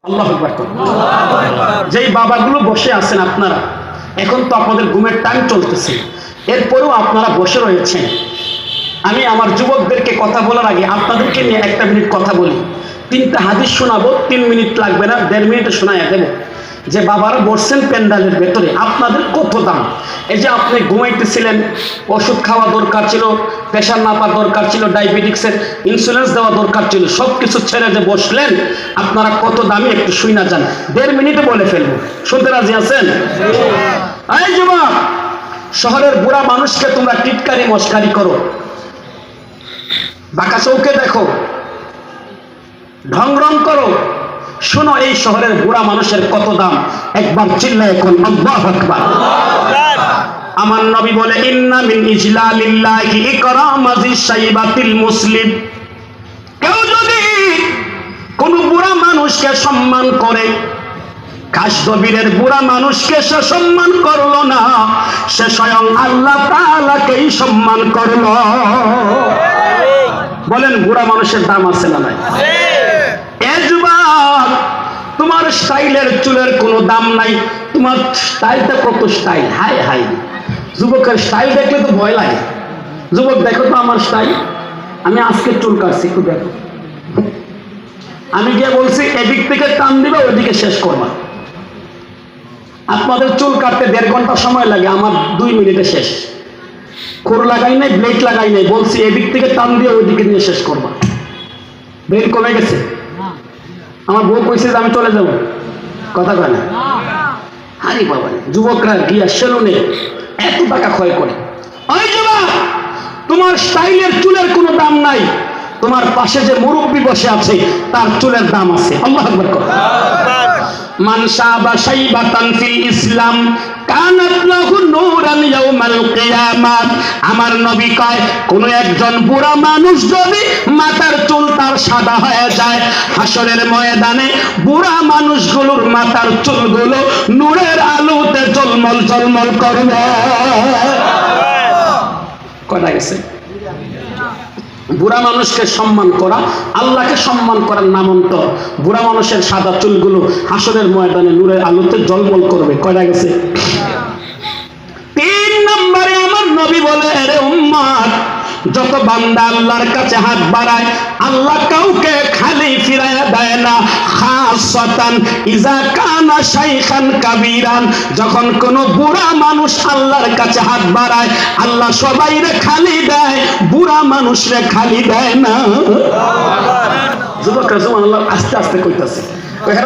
আল্লাহু আকবার। যেই বাবাগুলো বসে আছেন আপনারা, এখন তো আপনাদের ঘুমের টাইম চলতেছে, এরপরেও আপনারা বসে রয়েছেন। আমি আমার যুবকদেরকে কথা বলার আগে আপনাদেরকে নিয়ে একটা মিনিট কথা বলি। 3টা হাদিস শোনাবো, 3 মিনিট লাগবে না, 1.5 মিনিটে শোনাইয়া দেবো। যে বাবারা বসছেন প্যান্ডালের ভেতরে, আপনাদের কত দাম। এই যে আপনি ঘুমাইতেছিলেন, ওষুধ খাওয়া দরকার ছিল, প্রেশার মাপা দরকার ছিল, ডায়াবেটিক্সের ইন্স্যুরেন্স দেওয়া দরকার ছিল, সব কিছু ছেড়ে যে বসলেন, আপনারা কত দামি একটু শুই না যান। 1.5 মিনিটে বলে ফেলবো, শুনতে রাজি আছেন? এই যুবক, শহরের বুড়া মানুষকে তোমরা টিটকারি মস্কারি করো, বাঁকা চৌকে দেখো, ঢং রং করো। শোনো এই শহরের বুড়া মানুষের কত দাম, একবার চিল্লায় এখন আল্লাহু আকবার। আমার নবী বলে, ইন্না মিন ইজলালিল্লাহি ইকরামাজি শাইবাতিল মুসলিম। কেউ যদি কোন বুড়া মানুষকে সম্মান করে, কাশদবীরের বুড়া মানুষকে সে সম্মান করলো না, সে স্বয়ং আল্লাহ তাআলাকেই সম্মান করলো। বলেন বুড়া মানুষের দাম আছে না নাই? এ যুবক, তোমার স্টাইলের চুলের কোনো দাম নাই, তোমার স্টাইলটা কত স্টাইল, হাই হাই। যুবকের স্টাইল দেখলে তো ভয় লাগে। যুবক দেখো তো আমার স্টাইল, আমি আজকে চুল কাটছি, একটু দেখো। আমি গিয়ে বলছি এদিক থেকে টান দিবে, ওইদিকে শেষ করবা। আপনাদের চুল কাটতে 1.5 ঘন্টা সময় লাগে, আমার 2 মিনিটে শেষ। খোর লাগাই নাই, ব্লেড লাগাই নাই, বলছি এদিক থেকে টান দিয়ে ওইদিকে নিয়ে শেষ করবা। ব্লেড কমে গেছে। আমার বউ কইছে যে আমি চলে যাবো, কথা কয় না। আরে বাবা, যুবকরা গিয়া সেলুনে এত টাকা ক্ষয় করে। ওই যুবক, তোমার স্টাইলের চুলের কোনো দাম নাই, তোমার পাশে যে মুরব্বী বসে আছে তার চুলের দাম আছে। আল্লাহু আকবার করো। মান শাবা শাইবাতান ফিল ইসলাম কানাত লাহু নূরান ইয়াউমাল কিয়ামাত। আমার নবী কয়, কোন একজন বুড়া মানুষ যদি মাথার চুল তার সাদা হয়ে যায়, হাসরের ময়দানে বুড়া মানুষগুলোর মাথার চুলগুলো নূরের আলোতে ঝলমল ঝলমল করবে। কথা গেছে? বুড়া মানুষকে সম্মান করা, আল্লাহকে সম্মান করার নামান্তর। বুড়া মানুষের সাদা চুলগুলো হাসরের ময়দানে নূরের আলোতে ঝলমল করবে। কয়টা গেছে? 3 নম্বরে আমার নবী বলে, আরে উম্মত, যত বান্দা আল্লাহর কাছে হাত বাড়ায়, আল্লাহ কাউকে খালি ফিরায়া দেয় না। খাসাতান ইজা কানা শাইখান কাবীরান, যখন কোন বুড়া মানুষ আল্লাহর কাছে হাত বাড়ায়, আল্লাহ সবাইরে খালি দেয়, বুড়া মানুষরে খালি দেয় না। যুবকরা সুবহানাল্লাহ আস্তে আস্তে কইতাছে।